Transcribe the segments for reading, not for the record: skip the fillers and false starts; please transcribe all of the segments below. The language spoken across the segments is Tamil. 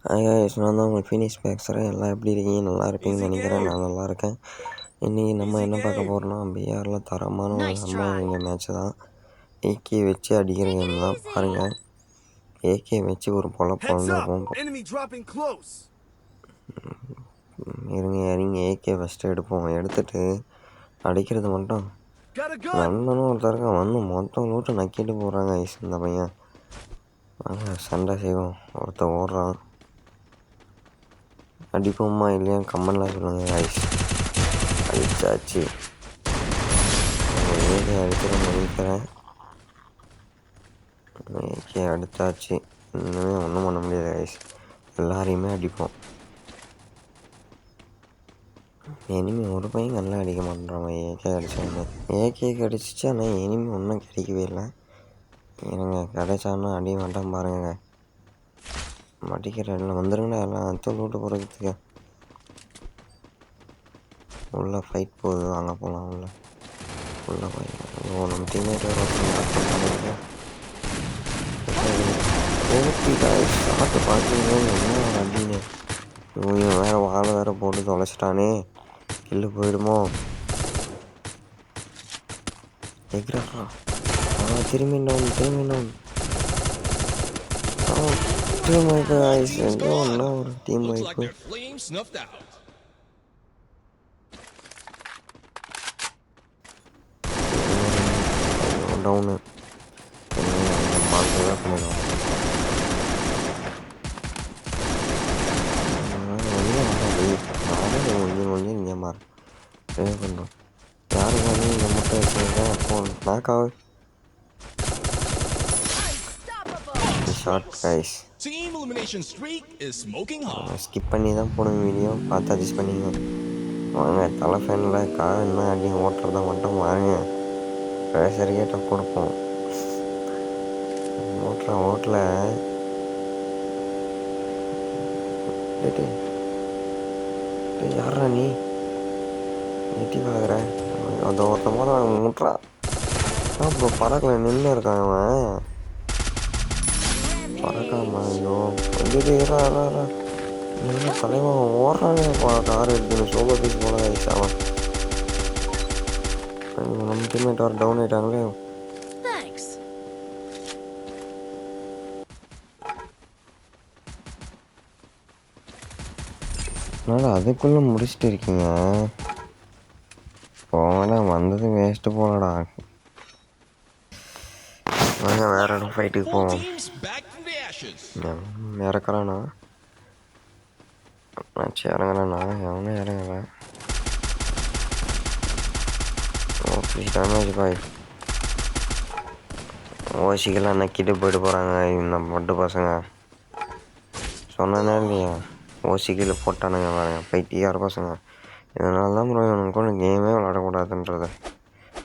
ஹாய் காய்ஸ், நான் தான் உங்கள் ஃபீனிக்ஸ் பேசுகிறேன். எல்லாம் எப்படி இருக்கீங்க? நல்லா இருப்பீங்கன்னு நினைக்கிறேன். நான் நல்லா இருக்கேன். இன்றைக்கி நம்ம என்ன பார்க்க போகிறோம்னா, பிஆரில் தரமான ஒரு அம்மா மேட்ச்சு தான். ஏகே வச்சு அடிக்கிற கேம் தான். பாருங்கள், ஏகே வச்சு ஒரு பொழப்பொழுந்துருப்போம். இறங்கி ஏகே ஃபஸ்ட்டு எடுப்போம். எடுத்துகிட்டு அடிக்கிறது மட்டும் நண்பனும் ஒருத்தருக்க வந்து மொத்தம் லூட்டை நக்கிட்டு போகிறாங்க ஐஸ். இந்த பையன் வாங்க சண்டை செய்வோம். ஒருத்தர் ஓடுறான். அடிப்போமா இல்லையா கமெண்ட்லாம் சொல்லுங்கள் ஐஸ். அடிச்சாச்சு. ஏகே அடிக்கிறேன்னு நினைக்கிறேன். ஏகே அடித்தாச்சு. இன்னுமே ஒன்றும் பண்ண முடியாது ஐஸ். எல்லாரையுமே அடிப்போம். இனிமே ஒரு பையன் நல்லா அடிக்க மாட்டேறான். ஏகே அடித்தாங்க. ஏகேக்கு அடிச்சிச்சு. ஆனால் இனிமே ஒன்றும் கிடைக்கவே இல்லை. எனக்கு கிடைச்சான்னா அடிக்க மாட்டான் பாருங்க. மடிக்கிற எல்லாம் வந்துருங்கடா. எல்லாம் அத்த லூட்டு போகிறதுக்கு உள்ள ஃபைட் போகுது. வாங்க போகலாம். உள்ள போய் நம்ம டீமேட் ஷார்ட்டு பார்த்தீங்கன்னா என்ன அப்படின்னு இவன் வேறு வாழை வேறு போட்டு தொலைச்சிட்டானே. கில்லு போயிடுமோ? எக்ராட்ரா. திரும்பி டவுன் டீம் வைப்பு ஆயிடுச்சு. என்ன ஒரு டீம் வைப்பு. டவுனு தான் பண்ணிடுவோம். ஒழிஞ்சு இங்கே மாறு பண்ணுறோம். யாரும் வந்து இந்த முட்டை வச்சுருக்கேன். அப்போ நாக்காவு ஷார்ட் கைஸ். ஸ்கிப் பண்ணி தான் போடுங்க வீடியோ. பார்த்து அட்ஜஸ்ட் பண்ணிங்க. வாங்க தலை ஃபேனில் கார் என்ன அடி ஓட்டுறத மட்டும் வாங்க. பேசறியே டப் கொடுப்போம். ஓட்டில் யாரா நீ எட்டி பார்க்குற? அந்த ஒருத்த போது அவன் முட்டுறா. இப்போ பறக்கல நின்று இருக்கான் அவன். பறக்காம ஐயோ தலைவன் ஓடுறானே. கார் எடுத்துன்னு சோலோ பீஸ் போல ஆயிடுச்சு அவன். நம்ம டீம்மேட் வர டவுன் ஆகிட்டாங்களே. அதனால் அதுக்குள்ளே முடிச்சுட்டு இருக்கீங்க. போகல வந்தது வேஸ்ட்டு போகலடா. வாங்க வேறு இடம் ஃபைட்டுக்கு போவோம். இறக்குறானா? ஆச்சு இறங்குறானா? எவனும் இறங்கலை. ஓகே டேமேஜ் பாய். ஓசிக்கெல்லாம் நக்கிட்டு போயிட்டு போகிறாங்க இந்த மட்டு பசங்க. சொன்னேன்னா இல்லையா? ஓசிக்கில் போட்டானுங்க பாருங்க பைத்தியார பசங்க. இதனால தான் ப்ரோ எனக்கு கூட கேமே விளாடக்கூடாதுன்றது.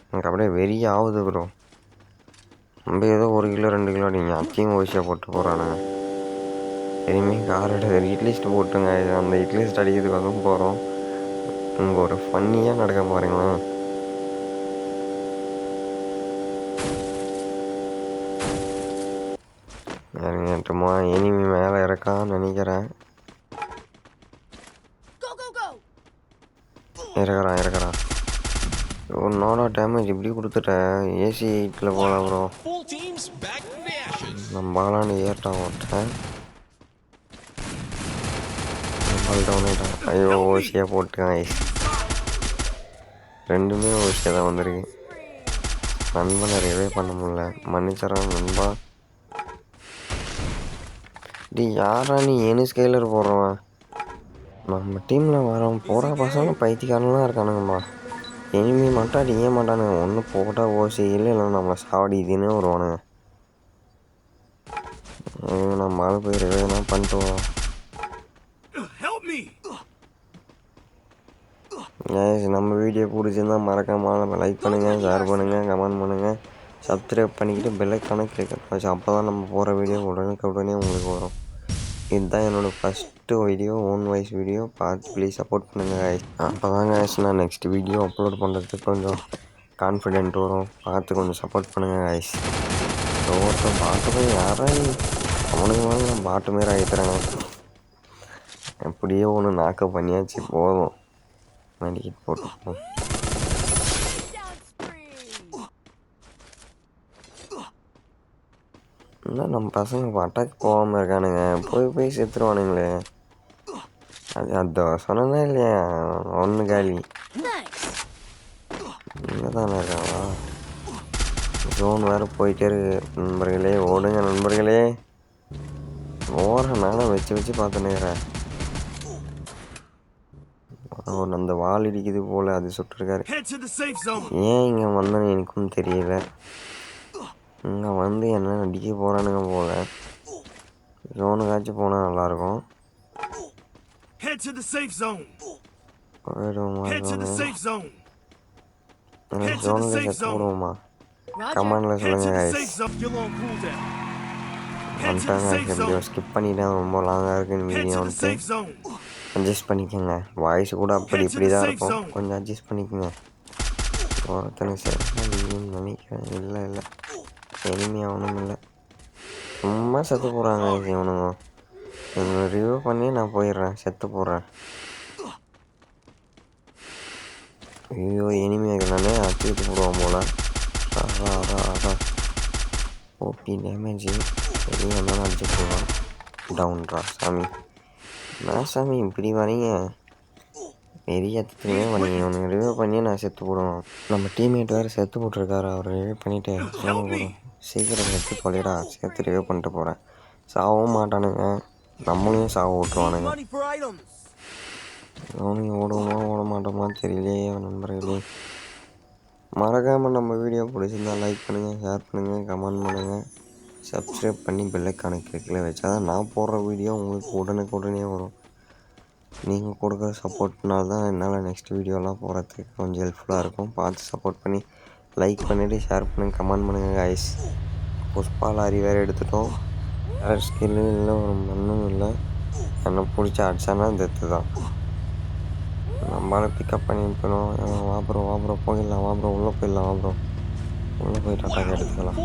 எனக்கு அப்படியே வெறிய ஆகுது ப்ரோ. நம்ம ஏதோ 1 கிலோ 2 கிலோ நீங்கள் அத்தையும் ஓசியாக போட்டு போகிறானுங்க. இனிமேல் கார் எடுத்து இட்லிஸ்ட்டு போட்டுங்க. அந்த இட்லிஸ்ட் அடிக்கிறதுக்காகவும் போகிறோம். இங்கே ஒரு ஃபன்னியாக நடக்க போகிறீங்களா? இறங்கிட்டுமா இனிமே மேலே இறக்கான்னு நினைக்கிறேன். இறக்குறான். ஒன்னோட டேமேஜ் இப்படி கொடுத்துட்டேன். ஏசி 8ல் போல ப்ரோ. நம்மளான்னு ஏற்றான் ஓட்டேன். டவுன் ஆகிட்டான். ஐயோ ஓசியாக போட்டுக்கான் ஐஸ். ரெண்டுமே ஓசியாக தான் வந்திருக்கு. நண்பன் நிறையவே பண்ண முடியல. மன்னிச்சரான் நண்பா. யாரா நீ எனி ஸ்கேலர் போடுறவன்? நம்ம டீமில் வரவன் போகிற பசங்க பைத்தியக்காரன்லாம் இருக்கானுங்கம்மா. இனிமே மட்டும் அடிக்க மாட்டானுங்க. ஒன்று போட்டால் ஓசி இல்லை நம்ம சாவடிக்குதுன்னு வருவானுங்க. நம்ம ஆள் போய் ரிவைனா பண்ணிட்டு வரோம். நம்ம வீடியோ பிடிச்சிருந்தா மறக்காமல் லைக் பண்ணுங்கள், ஷேர் பண்ணுங்கள், கமெண்ட் பண்ணுங்கள், சப்ஸ்கிரைப் பண்ணிக்கிட்டு பெல்லைக்கான கிளிக் வச்சு. அப்போ தான் நம்ம போகிற வீடியோ உடனே உங்களுக்கு வரும். இதுதான் என்னோடய first video, own voice video. பார்த்து ப்ளீஸ் சப்போர்ட் பண்ணுங்கள் guys. அப்போ தான் guys நான் நெக்ஸ்ட் வீடியோ அப்லோட் பண்ணுறதுக்கு கொஞ்சம் கான்ஃபிடென்ட் வரும். பார்த்து கொஞ்சம் சப்போர்ட் பண்ணுங்கள் guys. ஒவ்வொருத்தரும் பாட்டு போய் யாரா அவனுக்கு மேலே பாட்டு மாரி ஆகிட்டுறாங்க. எப்படியோ ஒன்று நாக்க பண்ணியாச்சு போதும். மெடிக்கெட் போட்டுப்போம். இன்னும் நம்ம பசங்க அட்டாக் போகாமல் இருக்கானுங்க. போய் செத்துருவானுங்களே. அது சொன்னே இல்லையா, ஒன்று காலி இங்கே தானே இருக்காங்களா? ஜோன் வேறு போயிட்டே இருக்கு நண்பர்களே. ஓடுங்க நண்பர்களே. நானும் வச்சு பார்த்துன்னுக்கிறேன். அந்த வால் இடிக்குது போல், அது சுட்டுருக்காரு. ஏன் இங்கே வந்தேன்னு எனக்கும் தெரியல. இங்கே வந்து என்ன அடிக்க போகிறானுங்க போல். ஜோனுக்காச்சும் போனால் நல்லாயிருக்கும். போயிடுவோமா ஜோனுக்கு செத்து விடுவோமா? கமெண்டில் சொல்லுங்கள் கைஸ். வந்துட்டாங்க. எப்படியோ ஸ்கிப் பண்ணிட்டேன். ரொம்ப லாங்காக இருக்குன்னு வீடியோ வந்துட்டு அட்ஜஸ்ட் பண்ணிக்கோங்க. வாய்ஸ் கூட அப்படி இப்படி தான் இருக்கும், கொஞ்சம் அட்ஜஸ்ட் பண்ணிக்கோங்க. ஒருத்தனை சேர்ந்து நினைக்கிறேன். இல்லை எனிமையாக ஒன்றும் இல்லை, சும்மா செத்து போகிறாங்க இவனுங்க. இவங்க ரிவ்யூ பண்ணி நான் போயிடுறேன், செத்து போடுறேன். ஐயோ எனிமையாக நானே அடிச்சுட்டு போடுவான் போல். அதான் ஓபி டேமேஜ் வெளியே வந்தாலும் அடிச்சு போடுவான். டவுன்ரா சாமி. நான் சாமி இப்படி வரீங்க, பெரிய அத்துமே வரீங்க. அவனுக்கு ரிவ்யூ பண்ணி நான் செத்து போடுவோம். நம்ம டீம்மேட் வேறு செத்து போட்டிருக்காரு. அவர் ரிவ்யூ பண்ணிவிட்டு போடும். சீக்கிரம் செத்து தொலைடா. சேர்த்து ரிவ்யூ பண்ணிட்டு போகிறேன். சாகவும் மாட்டானுங்க, நம்மளையும் சாவ விட்டுருவானுங்க. அவனுங்க ஓட மாட்டோமா தெரியலையே நண்பர்களே. மறக்காமல் நம்ம வீடியோ பிடிச்சிருந்தா லைக் பண்ணுங்கள், ஷேர் பண்ணுங்கள், கமெண்ட் பண்ணுங்கள். சப்ஸ்கிரைப் பண்ணி பெல்லைக்கான கிளிக்கில் வச்சா தான் நான் போடுற வீடியோ உங்களுக்கு உடனே வரும். நீங்கள் கொடுக்குற சப்போர்ட்னால தான் என்னால் நெக்ஸ்ட் வீடியோலாம் போகிறதுக்கு கொஞ்சம் ஹெல்ப்ஃபுல்லாக இருக்கும். பார்த்து சப்போர்ட் பண்ணி லைக் பண்ணிவிட்டு ஷேர் பண்ணுங்கள், கமெண்ட் பண்ணுங்கள் கைஸ். புஷ்பா லாரி வேறு எடுத்துட்டோம். வேறு ஸ்கில்லு இல்லை, ஒரு மண்ணும் இல்லை. என்னை பிடிச்ச அடிச்சானா டெத்து தான். நம்மளால் பிக்கப் பண்ணி போயிடும். வாப்புறம் போயிடலாம். உள்ளே போயிடலாம். உள்ளே போயிட்டு அட்டாக் எடுத்துக்கலாம்.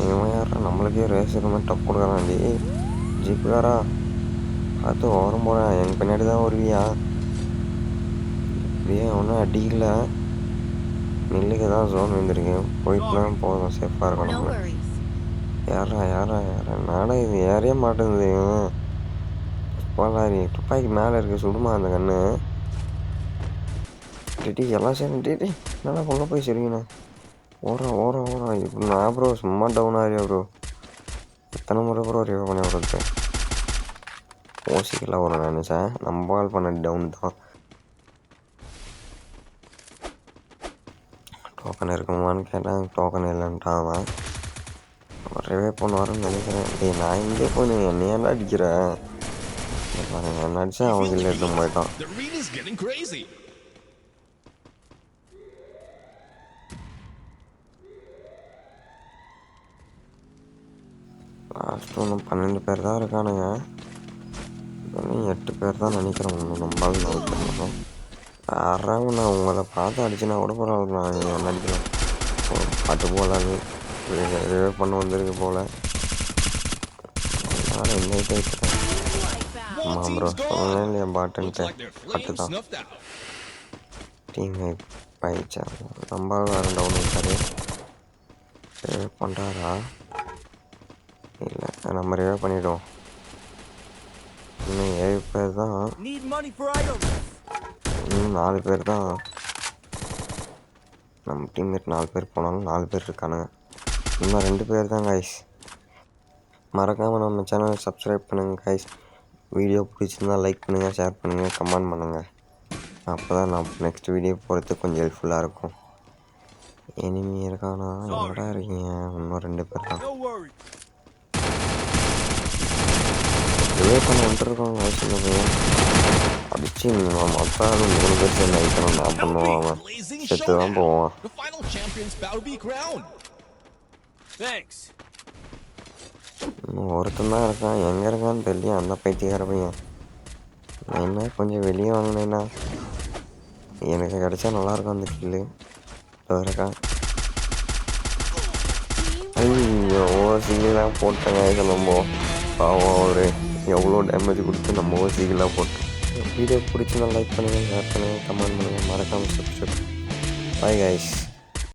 இவன் யாரா நம்மளுக்கே ரேஸ் மாதிரி டப் கொடுக்குறான்டி. ஜிப்புக்காரா பார்த்து ஓரம் போகிறேன். எங்கள் பின்னாடி தான் வருவியா? இப்படியே ஒன்றும் அடிக்கல. நெல்லுக்கு தான் ஜோன் வந்துருக்கேன். போயிட்டுலாம் போதும், சேஃபாக இருக்கும் நம்ம. யாரா நாடா இது ஏறைய மாட்டேங்குது. போலாரி துப்பாக்கி மேலே இருக்குது, சுடுமா அந்த கண்ணு. டிடி எல்லாம் சரி டிடி நல்லா கொண்டு போய் சரிங்கண்ணா. ஓரம் இப்படி நான் ப்ரோ சும்மா டவுன் ஆகியா ப்ரோ. எத்தனை முறை ப்ரோ ரிவ்யூ பண்ணி விடுறது. ஓசிக்கெல்லாம் வரும் நினச்சேன். நம்ம ஆள் பண்ண டவுன் தான். டோக்கன் இருக்குமான்னு கேட்டேன். டோக்கன் இல்லைன்ட்டான் அவன். ரிவ்யூ பண்ணுவாருன்னு நினைக்கிறேன். டேய் நான் இங்கே போய் என்னையாண்டா அடிக்கிறேன் பாருங்க. என்ன அடிச்சா அவங்க இல்லை எடுத்து போயிட்டான். லாஸ்ட் ஒன்று 12 பேர் தான் இருக்கானுங்க. இன்னும் 8 பேர் தான் நினைக்கிறேன். ஒன்று நம்மளால 4 பேர் இருக்கும். யாராவது நான் உங்களை பார்த்து அடிச்சுனா கூட பரவாயில்ல. நான் என்ன அடிக்கலாம் பாட்டு போலாது ரிவ்யூ பண்ண வந்திருக்கு போல். அதனால் என்ன கேட்குறேன். ஆமாம் ப்ரோ சொன்னேன் இல்லையா பாட்டுன்ட்டு. பாட்டு தான் டீம் ஆயிடுச்சா. நம்ம வேறு டவுன் இருக்காரு. ரிவ்யூ பண்ணுறாரா இல்லை, நம்ம ரிவ்யூ பண்ணிவிடுவோம். இன்னும் 7 பேர் தான். இன்னும் 4 பேர் தான். நம்ம டீம்மேட் 4 பேர் போனாலும் 4 பேர் இருக்கானுங்க. இன்னும் 2 பேர் தான் கைஸ். மறக்காமல் நம்ம சேனலை சப்ஸ்கிரைப் பண்ணுங்கள் கைஸ். வீடியோ பிடிச்சிருந்தா லைக் பண்ணுங்கள், ஷேர் பண்ணுங்கள், கமெண்ட் பண்ணுங்கள். அப்போ தான் நான் நெக்ஸ்ட் வீடியோ போகிறதுக்கு கொஞ்சம் ஹெல்ப்ஃபுல்லாக இருக்கும். எனிமி இருக்கானா? எங்கடா இருக்கீங்க? இன்னும் 2 பேர் தான். ரிவே பண்ண வந்துருக்கோம் சின்ன பையன். அடிச்சு மற்றாலும் 3 பேர் சேர்ந்து அடிக்கணும். நான் பண்ணுவான், அவன் செத்து தான் போவான். இன்னும் ஒருத்தன் தான் இருக்கான். எங்கே இருக்கான்னு தெரியல அந்த பைத்தியக்கார பையன். நான் என்ன கொஞ்சம் வெளியே வாங்கினேன்னா எனக்கு கிடச்சா நல்லாயிருக்கும் அந்த கில்லு. இருக்கான். ஐயோ ஓசிலாம் போட்டேங்க. இது நம்ம பாவம் அவரு எவ்வளோ டேமேஜ் கொடுத்து நம்ம ஓசிகளாக போட்டோம். வீடியோ பிடிச்சிருந்தா லைக் பண்ணுங்கள், ஷேர் பண்ணுங்கள், கமெண்ட் பண்ணுங்கள், மறக்காமல் சப்ஸ்கிரைப். Bye guys.